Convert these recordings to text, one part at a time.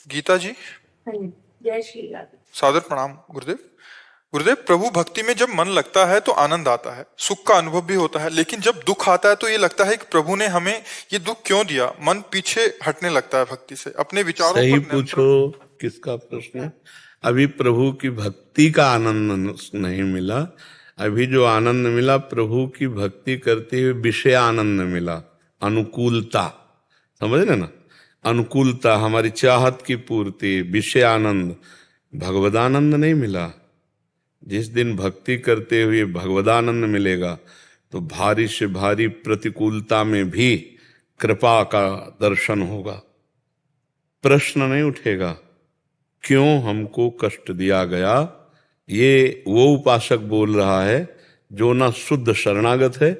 गीता जी, हाँ जी, जय श्री राधे। सादर प्रणाम गुरुदेव। गुरुदेव, प्रभु भक्ति में जब मन लगता है तो आनंद आता है, सुख का अनुभव भी होता है, लेकिन जब दुख आता है तो ये लगता है कि प्रभु ने हमें ये दुख क्यों दिया। मन पीछे हटने लगता है भक्ति से, अपने विचारों सही पर पूछो नियंत्रण। किसका प्रश्न है। अभी प्रभु की भक्ति का आनंद नहीं मिला। अभी जो आनंद मिला प्रभु की भक्ति करते हुए विषय आनंद मिला, अनुकूलता। समझ रहे ना, अनुकूलता, हमारी चाहत की पूर्ति, विषय आनंद। भगवदानंद नहीं मिला। जिस दिन भक्ति करते हुए भगवदानंद मिलेगा तो भारी से भारी प्रतिकूलता में भी कृपा का दर्शन होगा। प्रश्न नहीं उठेगा क्यों हमको कष्ट दिया गया। ये वो उपासक बोल रहा है जो ना शुद्ध शरणागत है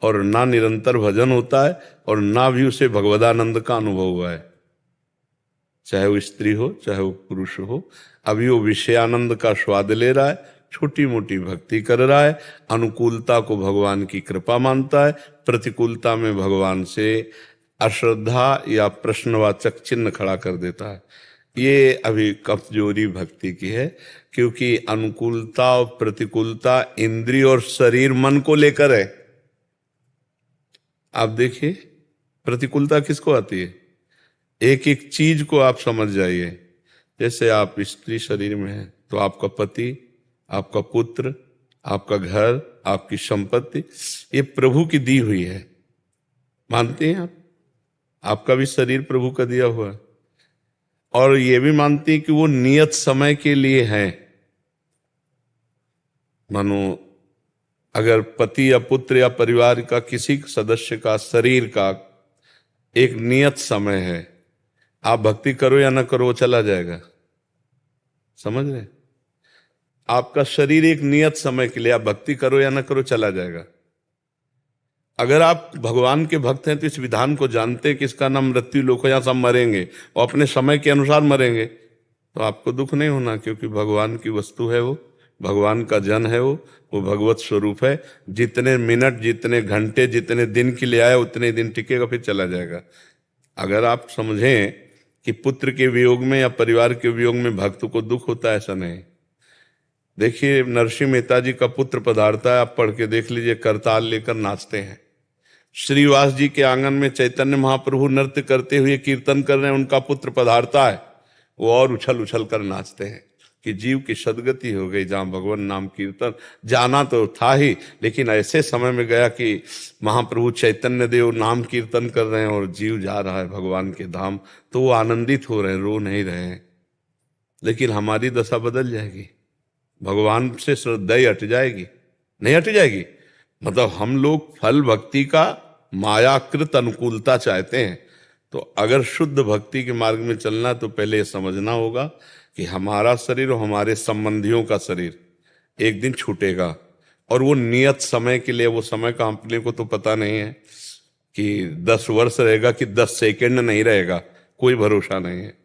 और ना निरंतर भजन होता है और ना भी उसे भगवदानंद का अनुभव हुआ है। चाहे वो स्त्री हो चाहे वो पुरुष हो, अभी वो विषयानंद का स्वाद ले रहा है, छोटी मोटी भक्ति कर रहा है, अनुकूलता को भगवान की कृपा मानता है, प्रतिकूलता में भगवान से अश्रद्धा या प्रश्नवाचक चिन्ह खड़ा कर देता है। ये अभी कमजोरी भक्ति की है, क्योंकि अनुकूलता और प्रतिकूलता इंद्रिय और शरीर मन को लेकर है। आप देखिए प्रतिकूलता किसको आती है, एक एक चीज को आप समझ जाइए। जैसे आप स्त्री शरीर में हैं तो आपका पति, आपका पुत्र, आपका घर, आपकी संपत्ति, ये प्रभु की दी हुई है। मानते हैं आप? आपका भी शरीर प्रभु का दिया हुआ है। और ये भी मानते हैं कि वो नियत समय के लिए है। मानो अगर पति या पुत्र या परिवार का किसी सदस्य का शरीर का एक नियत समय है, आप भक्ति करो या ना करो वो चला जाएगा। समझ रहे? आपका शरीर एक नियत समय के लिए, आप भक्ति करो या ना करो चला जाएगा। अगर आप भगवान के भक्त हैं तो इस विधान को जानते हैं कि इसका नाम मृत्यु लोक है, यहां सब मरेंगे और अपने समय के अनुसार मरेंगे, तो आपको दुख नहीं होना, क्योंकि भगवान की वस्तु है वो, भगवान का जन है वो भगवत स्वरूप है। जितने मिनट, जितने घंटे, जितने दिन के लिए आया उतने दिन टिकेगा, फिर चला जाएगा। अगर आप समझें कि पुत्र के वियोग में या परिवार के वियोग में भक्त को दुख होता है, ऐसा नहीं। देखिए नरसिंह मेहता जी का पुत्र पधारता है, आप पढ़ के देख लीजिए, करताल लेकर नाचते हैं। श्रीवास जी के आंगन में चैतन्य महाप्रभु नृत्य करते हुए कीर्तन कर रहे हैं, उनका पुत्र पधारता है, वो और उछल उछल कर नाचते हैं कि जीव की सदगति हो गई। जहां भगवान नाम कीर्तन जाना तो था ही, लेकिन ऐसे समय में गया कि महाप्रभु चैतन्य देव नाम कीर्तन कर रहे हैं और जीव जा रहा है भगवान के धाम, तो वो आनंदित हो रहे हैं, रो नहीं रहे हैं। लेकिन हमारी दशा बदल जाएगी, भगवान से श्रद्धा ही हट जाएगी। नहीं हट जाएगी, मतलब हम लोग फल भक्ति का मायाकृत अनुकूलता चाहते हैं। तो अगर शुद्ध भक्ति के मार्ग में चलना तो पहले ये समझना होगा कि हमारा शरीर और हमारे संबंधियों का शरीर एक दिन छूटेगा, और वो नियत समय के लिए। वो समय का अपने को तो पता नहीं है कि 10 वर्ष रहेगा कि 10 सेकंड नहीं रहेगा, कोई भरोसा नहीं है।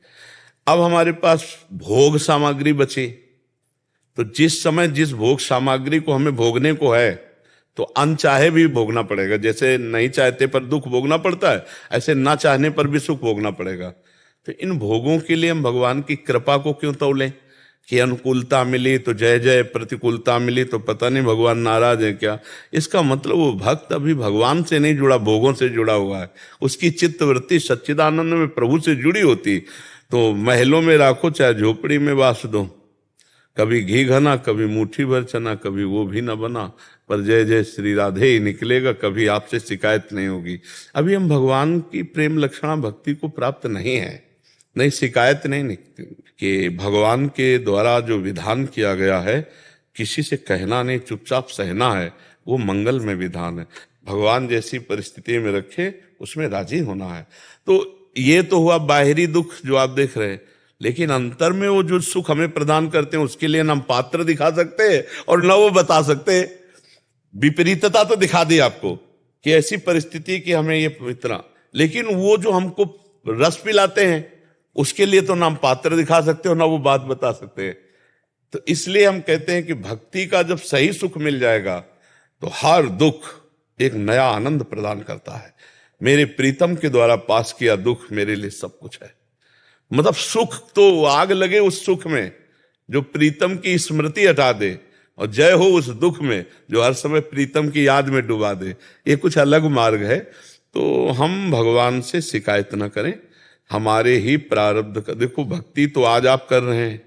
अब हमारे पास भोग सामग्री बची, तो जिस समय जिस भोग सामग्री को हमें भोगने को है तो अनचाहे भी भोगना पड़ेगा। जैसे नहीं चाहते पर दुख भोगना पड़ता है, ऐसे ना चाहने पर भी सुख भोगना पड़ेगा। तो इन भोगों के लिए हम भगवान की कृपा को क्यों तौलें कि अनुकूलता मिली तो जय जय, प्रतिकूलता मिली तो पता नहीं भगवान नाराज है क्या। इसका मतलब वो भक्त अभी भगवान से नहीं जुड़ा, भोगों से जुड़ा हुआ है। उसकी चित्तवृत्ति सच्चिदानंद में प्रभु से जुड़ी होती तो महलों में राखो चाहे झोपड़ी में वास दो, कभी घी घना, कभी मुट्ठी भर चना, कभी वो भी न बना, पर जय जय श्री राधे ही निकलेगा, कभी आपसे शिकायत नहीं होगी। अभी हम भगवान की प्रेम लक्षणा भक्ति को प्राप्त नहीं है, नहीं शिकायत नहीं निकलती कि भगवान के द्वारा जो विधान किया गया है किसी से कहना नहीं, चुपचाप सहना है, वो मंगल में विधान है। भगवान जैसी परिस्थिति में रखे उसमें राजी होना है। तो ये तो हुआ बाहरी दुख जो आप देख रहे हैं, लेकिन अंतर में वो जो सुख हमें प्रदान करते हैं उसके लिए ना हम पात्र दिखा सकते हैं और ना वो बता सकते हैं। विपरीतता तो दिखा दी आपको कि ऐसी परिस्थिति कि हमें ये इतना, लेकिन वो जो हमको रस पिलाते हैं उसके लिए तो ना हम पात्र दिखा सकते हो ना वो बात बता सकते हैं। तो इसलिए हम कहते हैं कि भक्ति का जब सही सुख मिल जाएगा तो हर दुख एक नया आनंद प्रदान करता है। मेरे प्रीतम के द्वारा पास किया दुख मेरे लिए सब कुछ है। मतलब सुख तो आग लगे उस सुख में जो प्रीतम की स्मृति हटा दे, और जय हो उस दुख में जो हर समय प्रीतम की याद में डुबा दे। ये कुछ अलग मार्ग है। तो हम भगवान से शिकायत न करें, हमारे ही प्रारब्ध का। देखो भक्ति तो आज आप कर रहे हैं,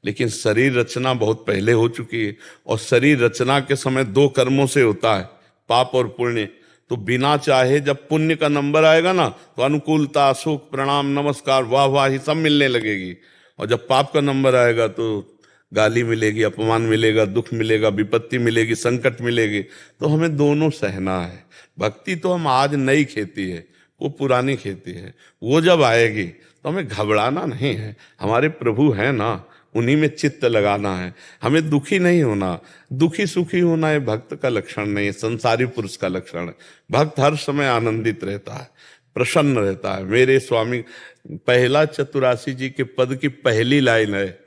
लेकिन शरीर रचना बहुत पहले हो चुकी है, और शरीर रचना के समय दो कर्मों से होता है, पाप और पुण्य। तो बिना चाहे जब पुण्य का नंबर आएगा ना, तो अनुकूलता, सुख, प्रणाम, नमस्कार, वाह वाह ही सब मिलने लगेगी। और जब पाप का नंबर आएगा तो गाली मिलेगी, अपमान मिलेगा, दुख मिलेगा, विपत्ति मिलेगी, संकट मिलेगी। तो हमें दोनों सहना है। भक्ति तो हम आज नई खेती है, वो पुरानी खेती है। वो जब आएगी तो हमें घबराना नहीं है, हमारे प्रभु हैं ना, उन्हीं में चित्त लगाना है। हमें दुखी नहीं होना, दुखी सुखी होना ये भक्त का लक्षण नहीं है, संसारी पुरुष का लक्षण है। भक्त हर समय आनंदित रहता है, प्रसन्न रहता है। मेरे स्वामी पहला चतुरासी जी के पद की पहली लाइन है,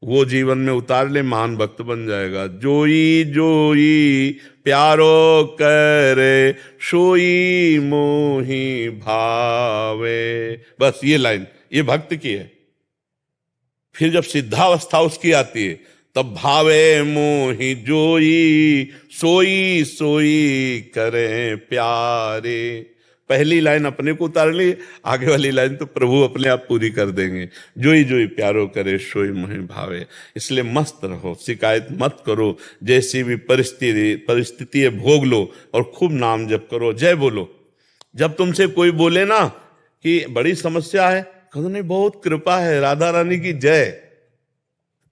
वो जीवन में उतार ले, महान भक्त बन जाएगा। जोई जोई प्यारो करे, सोई मोही भावे। बस ये लाइन, ये भक्त की है। फिर जब सिद्धावस्था उसकी आती है, तब भावे मोही जोई, सोई सोई करे प्यारे। पहली लाइन अपने को उतार ली, आगे वाली लाइन तो प्रभु अपने आप पूरी कर देंगे। जोई जोई प्यारो करे, सोई मोहि भावे। इसलिए मस्त रहो, शिकायत मत करो, जैसी भी परिस्थिति है भोग लो, और खूब नाम जप करो, जय बोलो। जब तुमसे कोई बोले ना कि बड़ी समस्या है, कहो नहीं बहुत कृपा है, राधा रानी की जय।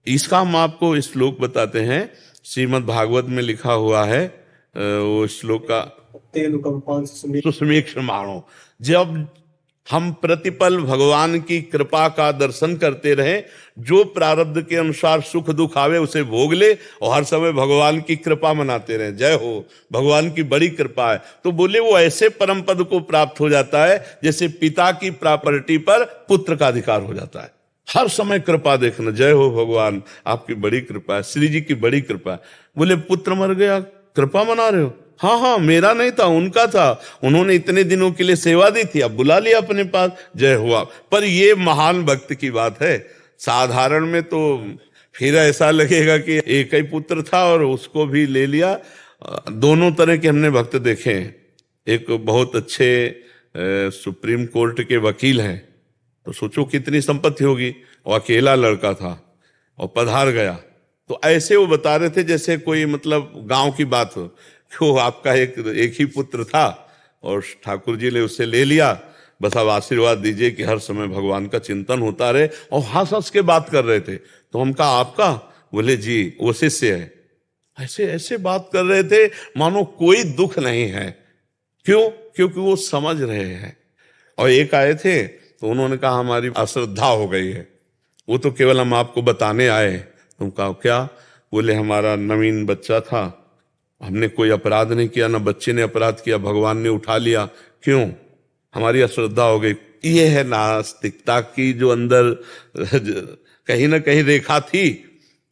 इसका हम आपको श्लोक बताते हैं, श्रीमद् भागवत में लिखा हुआ है। वो श्लोक का सुसमीक्ष मानो। जब हम प्रतिपल भगवान की कृपा का दर्शन करते रहे, जो प्रारब्ध के अनुसार सुख दुख आवे उसे भोग ले, और हर समय भगवान की कृपा मनाते रहे, जय हो भगवान की बड़ी कृपा है। तो बोले वो ऐसे परम पद को प्राप्त हो जाता है जैसे पिता की प्रॉपर्टी पर पुत्र का अधिकार हो जाता है। हर समय कृपा देखना, जय हो भगवान आपकी बड़ी कृपा है, श्री जी की बड़ी कृपा है। बोले पुत्र मर गया, कृपा मना रहे हो? हाँ हाँ, मेरा नहीं था, उनका था, उन्होंने इतने दिनों के लिए सेवा दी थी, अब बुला लिया अपने पास, जय हुआ। पर ये महान भक्त की बात है। साधारण में तो फिर ऐसा लगेगा कि एक ही पुत्र था और उसको भी ले लिया। दोनों तरह के हमने भक्त देखे हैं। एक बहुत अच्छे सुप्रीम कोर्ट के वकील हैं, तो सोचो कितनी संपत्ति होगी, और अकेला लड़का था और पधार गया। तो ऐसे वो बता रहे थे जैसे कोई मतलब गांव की बात हो, क्यों आपका एक ही पुत्र था और ठाकुर जी ने उससे ले लिया, बस अब आशीर्वाद दीजिए कि हर समय भगवान का चिंतन होता रहे। और हंस हंस के बात कर रहे थे। तो हम कहा आपका? बोले जी वो शिष्य है। ऐसे ऐसे बात कर रहे थे मानो कोई दुख नहीं है। क्यों? क्योंकि वो समझ रहे हैं। और एक आए थे तो उन्होंने कहा हमारी अश्रद्धा हो गई है, वो तो केवल हम आपको बताने आए। तुम कहा क्या? बोले हमारा नवीन बच्चा था, हमने कोई अपराध नहीं किया, ना बच्चे ने अपराध किया, भगवान ने उठा लिया। क्यों? हमारी अश्रद्धा हो गई। ये है नास्तिकता की जो अंदर कहीं ना कहीं रेखा थी।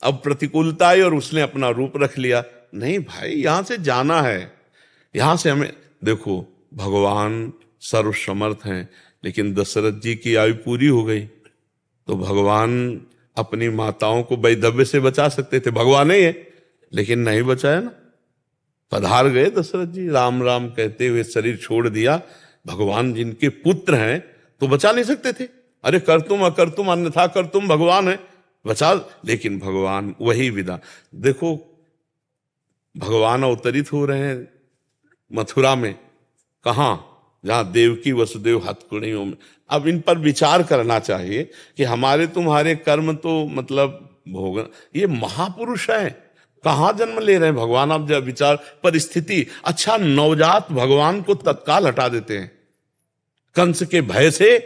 अब प्रतिकूलता आई और उसने अपना रूप रख लिया। नहीं भाई, यहां से जाना है, यहां से हमें देखो, भगवान सर्वसमर्थ हैं, लेकिन दशरथ जी की आयु पूरी हो गई, तो भगवान अपनी माताओं को वैधव्य से बचा सकते थे, भगवान ही है, लेकिन नहीं बचाया ना। पधार गए दशरथ जी, राम राम कहते हुए शरीर छोड़ दिया। भगवान जिनके पुत्र हैं तो बचा नहीं सकते थे? अरे कर तुम अकर तुम अन्यथा कर तुम, भगवान है, बचा। लेकिन भगवान वही विधा। देखो भगवान अवतरित हो रहे हैं मथुरा में, कहां? जहां देवकी वसुदेव हथकड़ियों में। अब इन पर विचार करना चाहिए कि हमारे तुम्हारे कर्म तो मतलब भोग, ये महापुरुष है, कहां जन्म ले रहे हैं भगवान? आप जब विचार परिस्थिति, अच्छा नवजात भगवान को तत्काल हटा देते हैं कंस के भय से,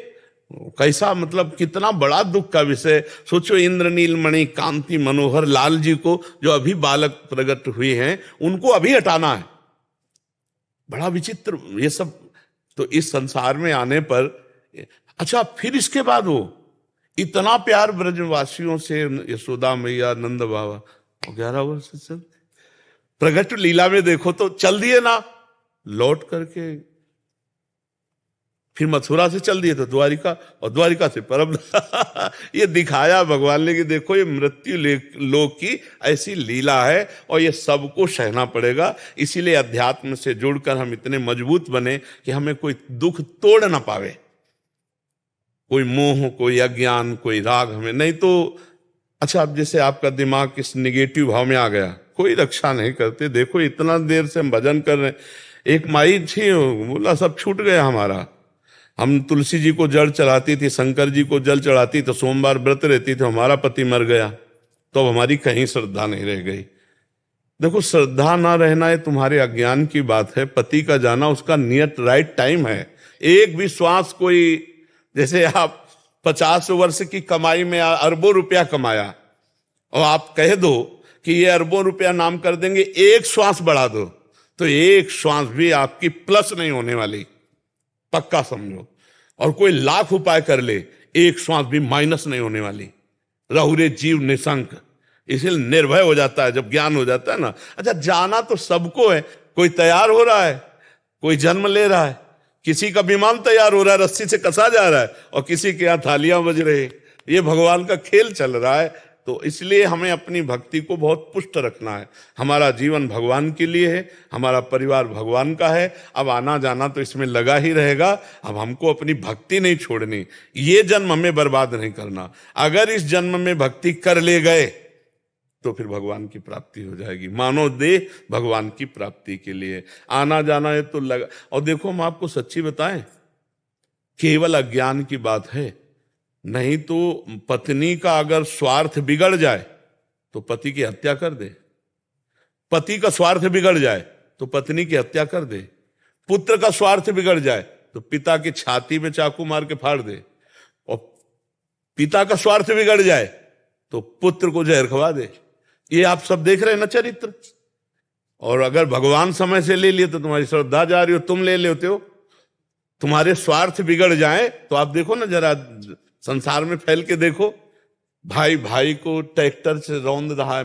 कैसा मतलब कितना बड़ा दुख का विषय। सोचो इंद्रनील मणि कांति मनोहर लाल जी को, जो अभी बालक प्रकट हुए हैं, उनको अभी हटाना है। बड़ा विचित्र ये सब। तो इस संसार में आने पर, अच्छा फिर इसके बाद वो इतना प्यार ब्रजवासियों से, यशोदा मैया, नंद बाबा, 11 वर्ष से प्रगट लीला में देखो तो चल दिए ना, लौट करके फिर मथुरा से चल दिए तो द्वारिका, और द्वारिका से परम ये दिखाया भगवान ने कि देखो ये मृत्यु लोक की ऐसी लीला है और ये सबको सहना पड़ेगा। इसीलिए अध्यात्म से जुड़कर हम इतने मजबूत बने कि हमें कोई दुख तोड़ ना पावे, कोई मोह, कोई अज्ञान, कोई राग हमें नहीं तो। अच्छा, अब जैसे आपका दिमाग किस निगेटिव भाव में आ गया, कोई रक्षा नहीं करते। देखो इतना देर से हम भजन कर रहे हैं, एक माई थी बोला सब छूट गया हमारा। हम तुलसी जी को जल चढ़ाती थी, शंकर जी को जल चढ़ाती, तो सोमवार व्रत रहती थी, हमारा पति मर गया तो अब हमारी कहीं श्रद्धा नहीं रह गई। देखो श्रद्धा ना रहना है तुम्हारे अज्ञान की बात है, पति का जाना उसका नियत राइट टाइम है। एक भी श्वास कोई, जैसे आप 50 वर्ष की कमाई में अरबों रुपया कमाया और आप कह दो कि ये अरबों रुपया नाम कर देंगे, एक श्वास बढ़ा दो तो एक श्वास भी आपकी प्लस नहीं होने वाली, पक्का समझो। और कोई लाख उपाय कर ले, एक श्वास भी माइनस नहीं होने वाली। रहुरे जीव निशंक, इसलिए निर्भय हो जाता है जब ज्ञान हो जाता है ना। अच्छा, जाना तो सबको है, कोई तैयार हो रहा है, कोई जन्म ले रहा है, किसी का विमान तैयार हो रहा है, रस्सी से कसा जा रहा है, और किसी के यहाँ थालियां बज रही। ये भगवान का खेल चल रहा है। तो इसलिए हमें अपनी भक्ति को बहुत पुष्ट रखना है। हमारा जीवन भगवान के लिए है, हमारा परिवार भगवान का है। अब आना जाना तो इसमें लगा ही रहेगा। अब हमको अपनी भक्ति नहीं छोड़नी, ये जन्म हमें बर्बाद नहीं करना। अगर इस जन्म में भक्ति कर ले गए तो फिर भगवान की प्राप्ति हो जाएगी। मानव देह भगवान की प्राप्ति के लिए आना जाना है तो लगा। और देखो हम आपको सच्ची बताएं, केवल अज्ञान की बात है, नहीं तो पत्नी का अगर स्वार्थ बिगड़ जाए तो पति की हत्या कर दे, पति का स्वार्थ बिगड़ जाए तो पत्नी की हत्या कर दे, पुत्र का स्वार्थ बिगड़ जाए तो पिता की छाती में चाकू मार के फाड़ दे, और पिता का स्वार्थ बिगड़ जाए तो पुत्र को जहर खवा दे। ये आप सब देख रहे हैं ना चरित्र। और अगर भगवान समय से ले लिए तो तुम्हारी श्रद्धा जा रही हो, तुम ले लेते हो। तुम्हारे स्वार्थ बिगड़ जाए तो आप देखो ना, जरा संसार में फैल के देखो, भाई भाई को ट्रैक्टर से रौंद रहा है,